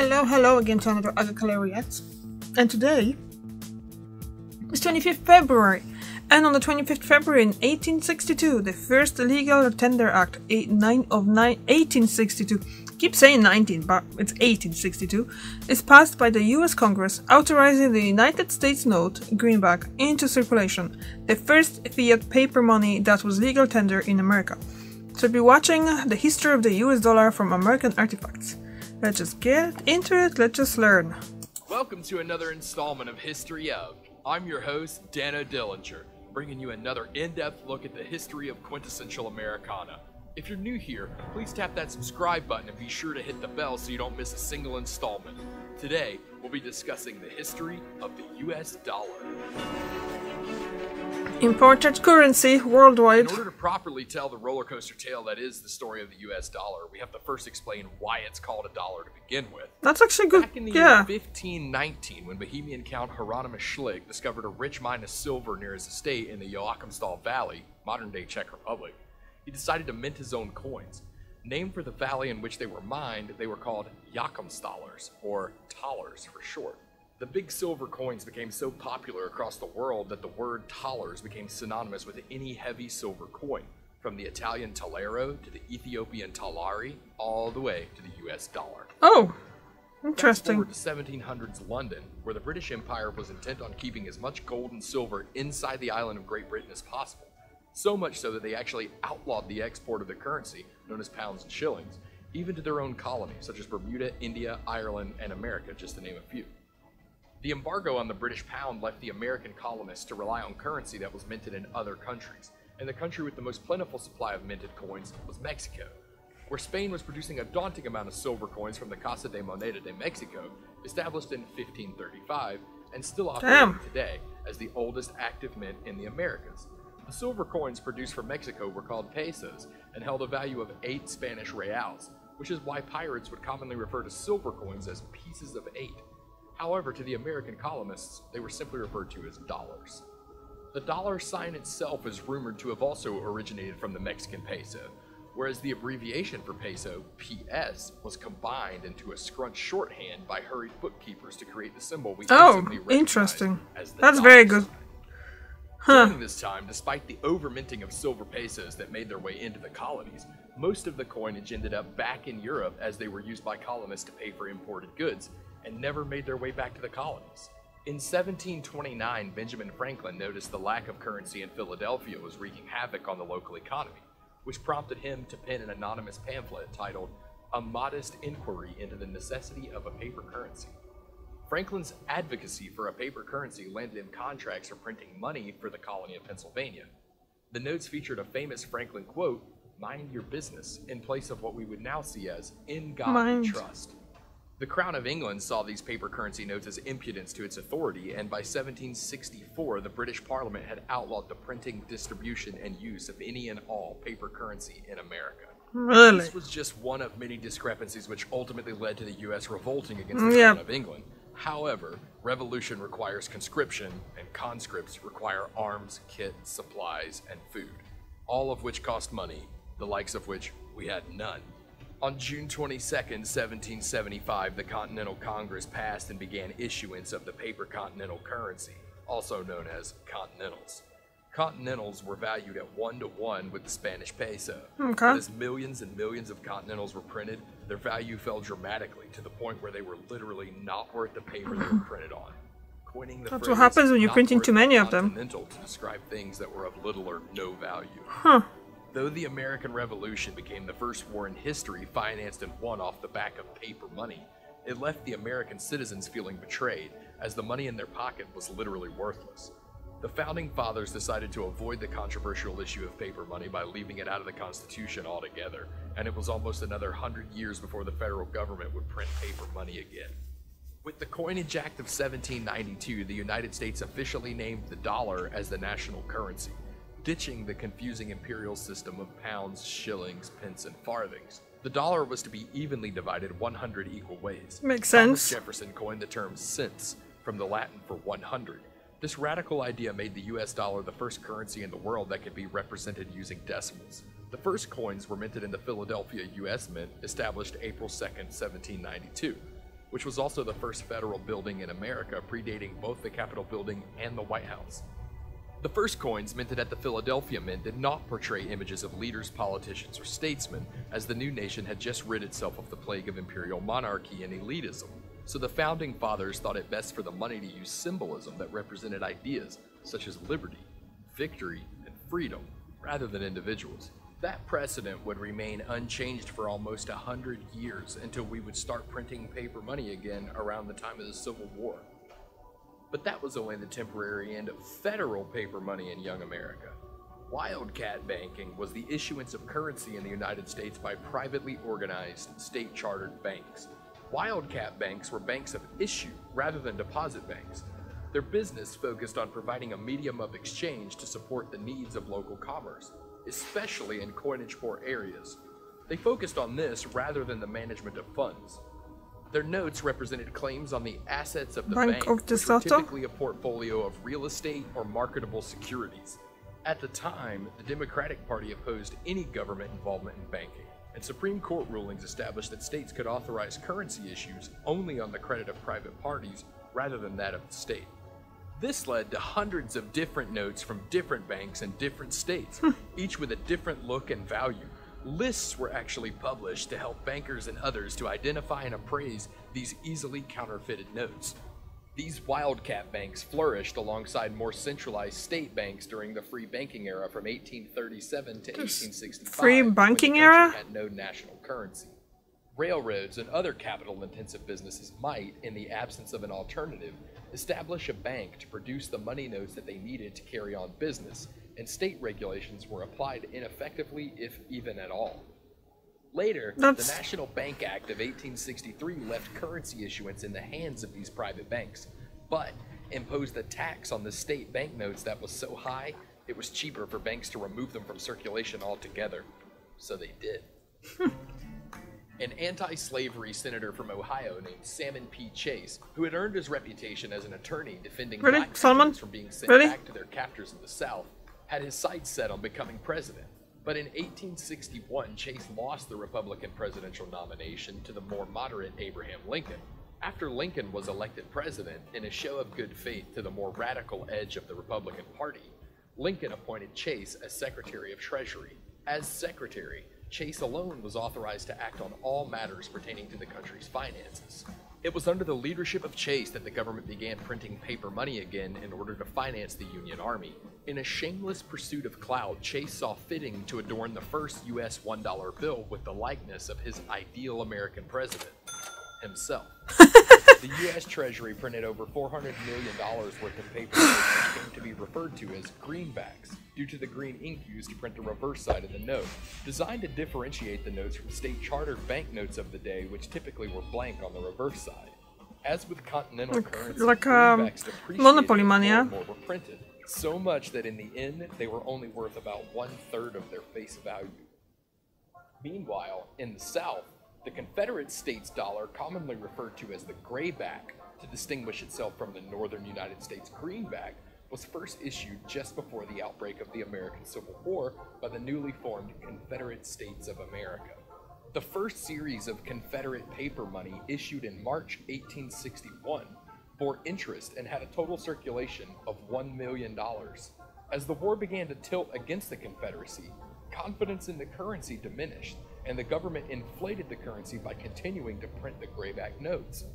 Hello again to another Agricultural Reacts. And today is 25th February. And on the 25th February in 1862, the first Legal Tender Act, 1862, keep saying 19, but it's 1862, is passed by the US Congress, authorizing the United States note, greenback, into circulation, the first fiat paper money that was legal tender in America. So we'll be watching the history of the US dollar from American artifacts. Let's just get into it, let's just learn. Welcome to another installment of History Of. I'm your host, Dano Dillinger, bringing you another in-depth look at the history of quintessential Americana. If you're new here, please tap that subscribe button and be sure to hit the bell so you don't miss a single installment. Today, we'll be discussing the history of the US dollar. Imported currency worldwide. In order to properly tell the roller coaster tale that is the story of the US dollar, we have to first explain why it's called a dollar to begin with. That's actually good. Back in the year 1519, when Bohemian Count Hieronymus Schlick discovered a rich mine of silver near his estate in the Joachimsthal Valley, modern-day Czech Republic, he decided to mint his own coins. Named for the valley in which they were mined, they were called Joachimsthalers, or thalers for short. The big silver coins became so popular across the world that the word thalers became synonymous with any heavy silver coin, from the Italian talero to the Ethiopian talari, all the way to the US dollar. Oh, interesting. Fast forward to 1700s London, where the British Empire was intent on keeping as much gold and silver inside the island of Great Britain as possible. So much so that they actually outlawed the export of the currency, known as pounds and shillings, even to their own colonies, such as Bermuda, India, Ireland, and America, just to name a few. The embargo on the British pound left the American colonists to rely on currency that was minted in other countries, and the country with the most plentiful supply of minted coins was Mexico, where Spain was producing a daunting amount of silver coins from the Casa de Moneda de Mexico, established in 1535, and still operating today as the oldest active mint in the Americas. The silver coins produced from Mexico were called pesos and held a value of 8 Spanish reals, which is why pirates would commonly refer to silver coins as pieces of 8. However, to the American colonists, they were simply referred to as dollars. The dollar sign itself is rumored to have also originated from the Mexican peso, whereas the abbreviation for peso, PS, was combined into a scrunched shorthand by hurried bookkeepers to create the symbol we instantly recognize as the That's very good. During this time, despite the over-minting of silver pesos that made their way into the colonies, most of the coinage ended up back in Europe as they were used by colonists to pay for imported goods, and never made their way back to the colonies. In 1729, Benjamin Franklin noticed the lack of currency in Philadelphia was wreaking havoc on the local economy, which prompted him to pen an anonymous pamphlet titled A Modest Inquiry into the Necessity of a Paper Currency. Franklin's advocacy for a paper currency landed him contracts for printing money for the colony of Pennsylvania. The notes featured a famous Franklin quote, "Mind your business," in place of what we would now see as "In God we trust." The Crown of England saw these paper currency notes as impudence to its authority, and by 1764, the British Parliament had outlawed the printing, distribution, and use of any and all paper currency in America. Really? This was just one of many discrepancies which ultimately led to the US revolting against the Crown of England. However, revolution requires conscription, and conscripts require arms, kit, supplies, and food, all of which cost money, the likes of which we had none. On June 22nd, 1775, the Continental Congress passed and began issuance of the paper continental currency, also known as continentals. Continentals were valued at 1-to-1 with the Spanish peso. But as millions and millions of continentals were printed, their value fell dramatically to the point where they were literally not worth the paper they were printed on. Coining the That's what happens when you're printing too many of them. Continental to describe things that were of little or no value. Though the American Revolution became the first war in history financed and won off the back of paper money, it left the American citizens feeling betrayed, as the money in their pocket was literally worthless. The Founding Fathers decided to avoid the controversial issue of paper money by leaving it out of the Constitution altogether, and it was almost another 100 years before the federal government would print paper money again. With the Coinage Act of 1792, the United States officially named the dollar as the national currency, ditching the confusing imperial system of pounds, shillings, pence, and farthings. The dollar was to be evenly divided 100 equal ways. Makes sense. Thomas Jefferson coined the term cents, from the Latin for 100. This radical idea made the US dollar the first currency in the world that could be represented using decimals. The first coins were minted in the Philadelphia US Mint, established April 2nd, 1792. which was also the first federal building in America, predating both the Capitol building and the White House. The first coins minted at the Philadelphia Mint did not portray images of leaders, politicians, or statesmen, as the new nation had just rid itself of the plague of imperial monarchy and elitism. So the founding fathers thought it best for the money to use symbolism that represented ideas such as liberty, victory, and freedom, rather than individuals. That precedent would remain unchanged for almost 100 years until we would start printing paper money again around the time of the Civil War. But that was only the temporary end of federal paper money in young America. Wildcat banking was the issuance of currency in the United States by privately organized, state-chartered banks. Wildcat banks were banks of issue rather than deposit banks. Their business focused on providing a medium of exchange to support the needs of local commerce, especially in coinage-poor areas. They focused on this rather than the management of funds. Their notes represented claims on the assets of the bank, which were typically a portfolio of real estate or marketable securities. At the time, the Democratic Party opposed any government involvement in banking, and Supreme Court rulings established that states could authorize currency issues only on the credit of private parties rather than that of the state. This led to hundreds of different notes from different banks in different states, each with a different look and value. Lists were actually published to help bankers and others to identify and appraise these easily counterfeited notes. These wildcat banks flourished alongside more centralized state banks during the free banking era from 1837 to 1865. Free banking era? Had no national currency. Railroads and other capital-intensive businesses might, in the absence of an alternative, establish a bank to produce the money notes that they needed to carry on business, and state regulations were applied ineffectively, if even at all. Later, the National Bank Act of 1863 left currency issuance in the hands of these private banks, but imposed a tax on the state banknotes that was so high, it was cheaper for banks to remove them from circulation altogether. So they did. An anti-slavery senator from Ohio named Salmon P. Chase, who had earned his reputation as an attorney defending black Africans from being sent back to their captors in the South, had his sights set on becoming president. But in 1861, Chase lost the Republican presidential nomination to the more moderate Abraham Lincoln. After Lincoln was elected president, in a show of good faith to the more radical edge of the Republican Party, Lincoln appointed Chase as Secretary of Treasury. As Secretary, Chase alone was authorized to act on all matters pertaining to the country's finances. It was under the leadership of Chase that the government began printing paper money again in order to finance the Union Army. In a shameless pursuit of clout, Chase saw fitting to adorn the first U.S. $1 bill with the likeness of his ideal American president, himself. The U.S. Treasury printed over $400 million worth of paper which came to be referred to as greenbacks, due to the green ink used to print the reverse side of the note, designed to differentiate the notes from state-chartered banknotes of the day, which typically were blank on the reverse side. As with continental currency, greenbacks depreciated more and more were printed, so much that in the end, they were only worth about 1/3 of their face value. Meanwhile, in the South, the Confederate States dollar, commonly referred to as the grayback to distinguish itself from the northern United States greenback, was first issued just before the outbreak of the American Civil War by the newly formed Confederate States of America. The first series of Confederate paper money, issued in March 1861, bore interest and had a total circulation of $1 million. As the war began to tilt against the Confederacy, confidence in the currency diminished, and the government inflated the currency by continuing to print the grayback notes.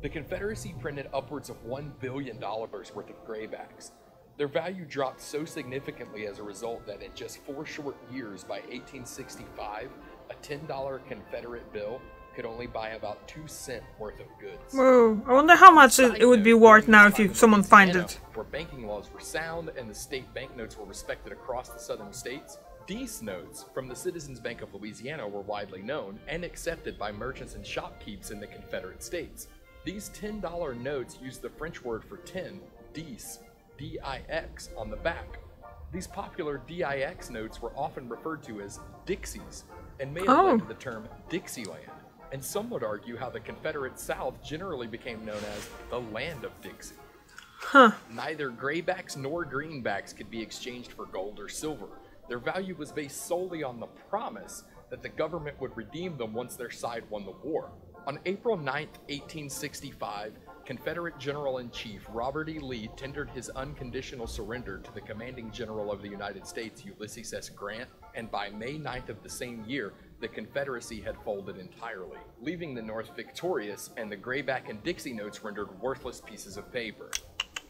The Confederacy printed upwards of $1 billion worth of graybacks. Their value dropped so significantly as a result that in just 4 short years, by 1865, a $10 Confederate bill could only buy about 2 cents worth of goods. Whoa, I wonder how much it would be worth now if someone finds it. Where banking laws were sound and the state banknotes were respected across the southern states, these notes from the Citizens Bank of Louisiana were widely known and accepted by merchants and shopkeepers in the Confederate States. These $10 notes used the French word for 10, dix, D-I-X, on the back. These popular DIX notes were often referred to as Dixies, and may have led to the term Dixieland. And some would argue how the Confederate South generally became known as the Land of Dixie. Neither graybacks nor greenbacks could be exchanged for gold or silver. Their value was based solely on the promise that the government would redeem them once their side won the war. On April 9, 1865, Confederate General-in-Chief Robert E. Lee tendered his unconditional surrender to the commanding general of the United States, Ulysses S. Grant, and by May 9th of the same year, the Confederacy had folded entirely, leaving the North victorious and the grayback and Dixie notes rendered worthless pieces of paper.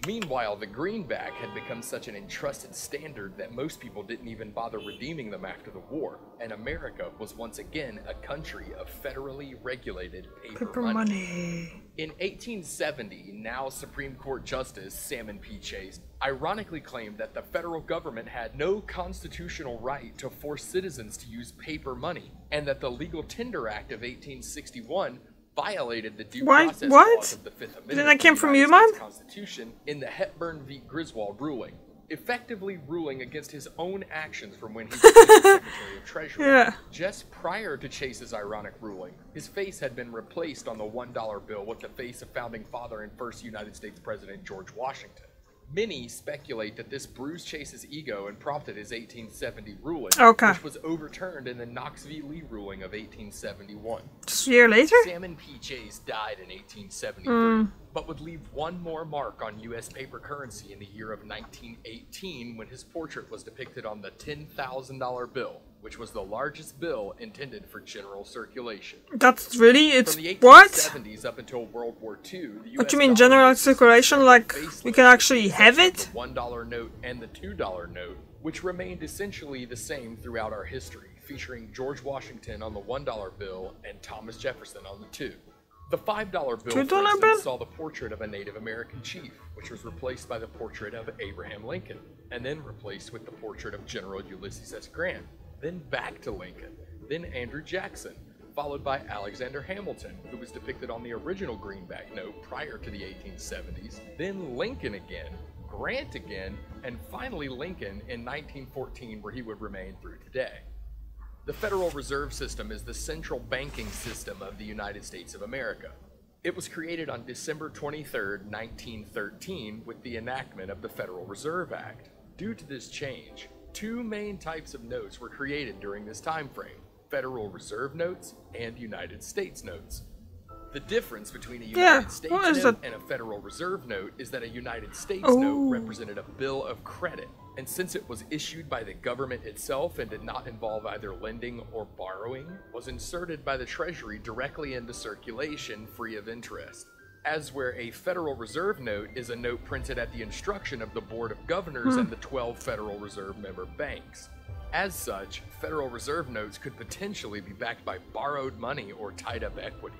Meanwhile, the greenback had become such an entrusted standard that most people didn't even bother redeeming them after the war, and America was once again a country of federally regulated paper money. In 1870, now Supreme Court Justice Salmon P. Chase ironically claimed that the federal government had no constitutional right to force citizens to use paper money, and that the Legal Tender Act of 1861 violated the due process clause of the Fifth Amendment Then that came from you, of the United States Constitution in the Hepburn v. Griswold ruling, effectively ruling against his own actions from when he was Secretary of Treasury. Yeah. Just prior to Chase's ironic ruling, his face had been replaced on the $1 bill with the face of founding father and first United States President George Washington. Many speculate that this bruised Chase's ego and prompted his 1870 ruling, which was overturned in the Knox v. Lee ruling of 1871. Just a year later? Salmon P. Chase died in 1873, but would leave one more mark on U.S. paper currency in the year of 1918 when his portrait was depicted on the $10,000 bill, which was the largest bill intended for general circulation. That's really, it's From the what? 1870s up until World War II, the US What you mean, general circulation? Like, we can actually have it? The $1 note and the $2 note, which remained essentially the same throughout our history, featuring George Washington on the $1 bill and Thomas Jefferson on the $2. The $5 bill, for instance, saw the portrait of a Native American chief, which was replaced by the portrait of Abraham Lincoln, and then replaced with the portrait of General Ulysses S. Grant. Then back to Lincoln, then Andrew Jackson, followed by Alexander Hamilton, who was depicted on the original greenback note prior to the 1870s, then Lincoln again, Grant again, and finally Lincoln in 1914, where he would remain through today. The Federal Reserve System is the central banking system of the United States of America. It was created on December 23, 1913, with the enactment of the Federal Reserve Act. Due to this change, two main types of notes were created during this time frame: Federal Reserve notes and United States notes. The difference between a United States note and a Federal Reserve note is that a United States note represented a bill of credit, and since it was issued by the government itself and did not involve either lending or borrowing, was inserted by the Treasury directly into circulation free of interest. As where a Federal Reserve note is a note printed at the instruction of the Board of Governors and the 12 Federal Reserve member banks. As such, Federal Reserve notes could potentially be backed by borrowed money or tied-up equity.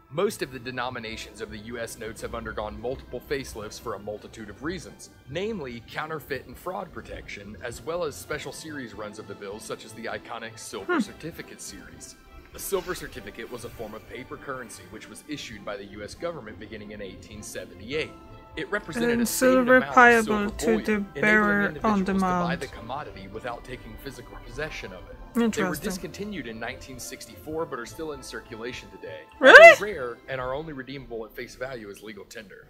Most of the denominations of the U.S. notes have undergone multiple facelifts for a multitude of reasons, namely counterfeit and fraud protection, as well as special series runs of the bills such as the iconic Silver Certificate series. The silver certificate was a form of paper currency which was issued by the U.S. government beginning in 1878. It represented a stated amount of silver bullion, enabling individuals to buy the commodity without taking physical possession of it. They were discontinued in 1964 but are still in circulation today. Really? Rare and are only redeemable at face value as legal tender.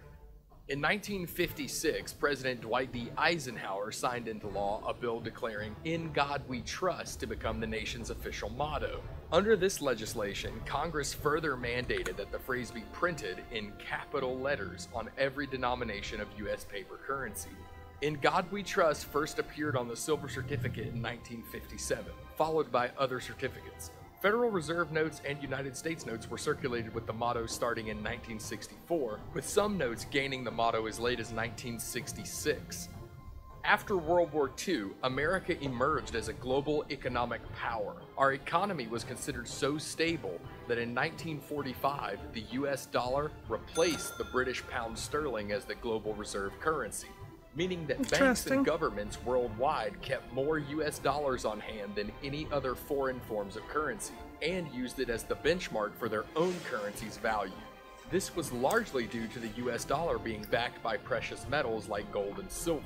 In 1956, President Dwight D. Eisenhower signed into law a bill declaring "In God We Trust" to become the nation's official motto. Under this legislation, Congress further mandated that the phrase be printed in capital letters on every denomination of U.S. paper currency. "In God We Trust" first appeared on the silver certificate in 1957, followed by other certificates. Federal Reserve notes and United States notes were circulated with the motto starting in 1964, with some notes gaining the motto as late as 1966. After World War II, America emerged as a global economic power. Our economy was considered so stable that in 1945, the US dollar replaced the British pound sterling as the global reserve currency, meaning that banks and governments worldwide kept more US dollars on hand than any other foreign forms of currency, and used it as the benchmark for their own currency's value. This was largely due to the US dollar being backed by precious metals like gold and silver.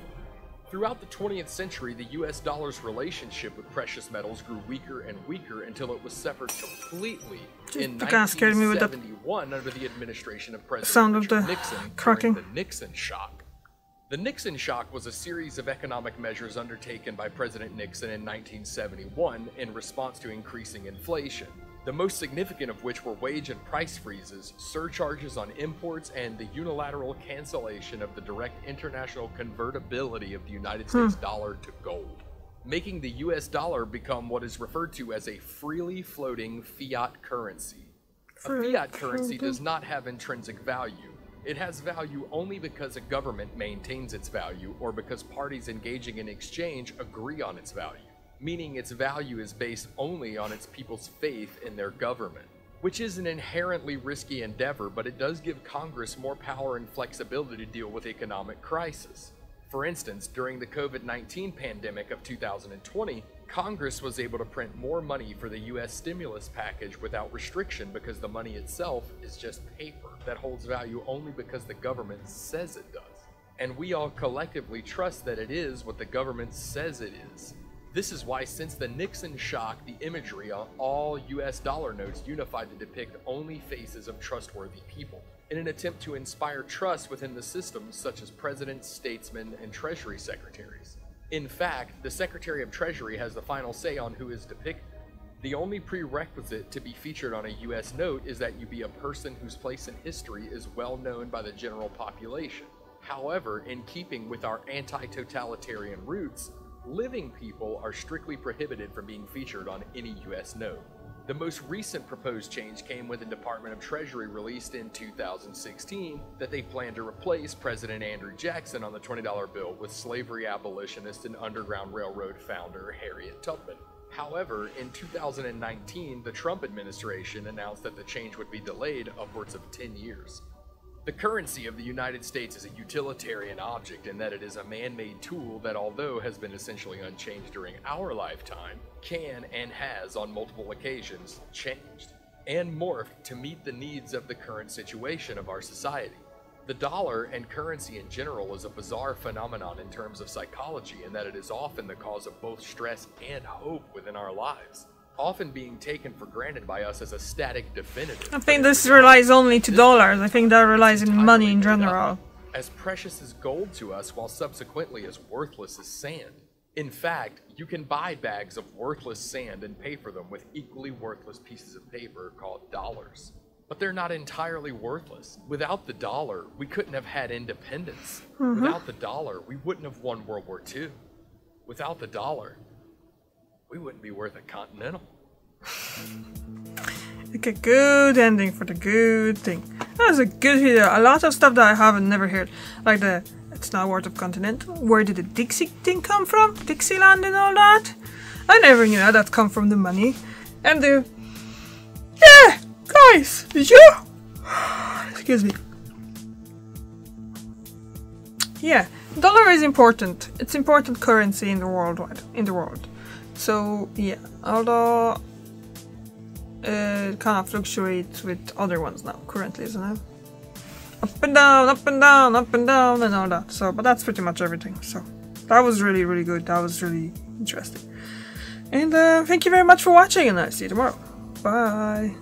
Throughout the 20th century, the US dollar's relationship with precious metals grew weaker and weaker until it was severed completely in 1971 under the administration of President Richard Nixon during the Nixon shock. The Nixon shock was a series of economic measures undertaken by President Nixon in 1971 in response to increasing inflation. the most significant of which were wage and price freezes, surcharges on imports, and the unilateral cancellation of the direct international convertibility of the United States dollar to gold, making the US dollar become what is referred to as a freely floating fiat currency. A fiat currency does not have intrinsic value. It has value only because a government maintains its value or because parties engaging in exchange agree on its value, meaning its value is based only on its people's faith in their government, which is an inherently risky endeavor, but it does give Congress more power and flexibility to deal with economic crisis. For instance, during the COVID-19 pandemic of 2020, Congress was able to print more money for the US stimulus package without restriction because the money itself is just paper that holds value only because the government says it does. And we all collectively trust that it is what the government says it is. This is why, since the Nixon shock, the imagery on all US dollar notes unified to depict only faces of trustworthy people, in an attempt to inspire trust within the systems such as presidents, statesmen, and treasury secretaries. In fact, the Secretary of Treasury has the final say on who is depicted. The only prerequisite to be featured on a US note is that you be a person whose place in history is well known by the general population. However, in keeping with our anti-totalitarian roots, living people are strictly prohibited from being featured on any US note. The most recent proposed change came when the Department of Treasury released in 2016 that they plan to replace President Andrew Jackson on the $20 bill with slavery abolitionist and Underground Railroad founder Harriet Tubman. However, in 2019, the Trump administration announced that the change would be delayed upwards of 10 years. The currency of the United States is a utilitarian object in that it is a man-made tool that, although has been essentially unchanged during our lifetime, can and has on multiple occasions changed and morphed to meet the needs of the current situation of our society. The dollar and currency in general is a bizarre phenomenon in terms of psychology in that it is often the cause of both stress and hope within our lives, often being taken for granted by us as a static definitive. I think this relies only to dollars. I think that relies in money in general. As precious as gold to us, while subsequently as worthless as sand. In fact, you can buy bags of worthless sand and pay for them with equally worthless pieces of paper called dollars. But they're not entirely worthless. Without the dollar, we couldn't have had independence. Without the dollar, we wouldn't have won World War II. Without the dollar, we wouldn't be worth a continental. Like a good ending for the good thing. That was a good video. A lot of stuff that I haven't never heard. Like the it's not worth of continental. Where did the Dixie thing come from? Dixieland and all that? I never knew that come from the money. And the yeah, guys, yeah. Excuse me. Yeah, dollar is important. It's important currency in the world. So yeah, although it kind of fluctuates with other ones now, currently, isn't it? Up and down, up and down, up and down, and all that. So, but that's pretty much everything. So that was really, really good. That was really interesting. And thank you very much for watching, and I'll see you tomorrow. Bye.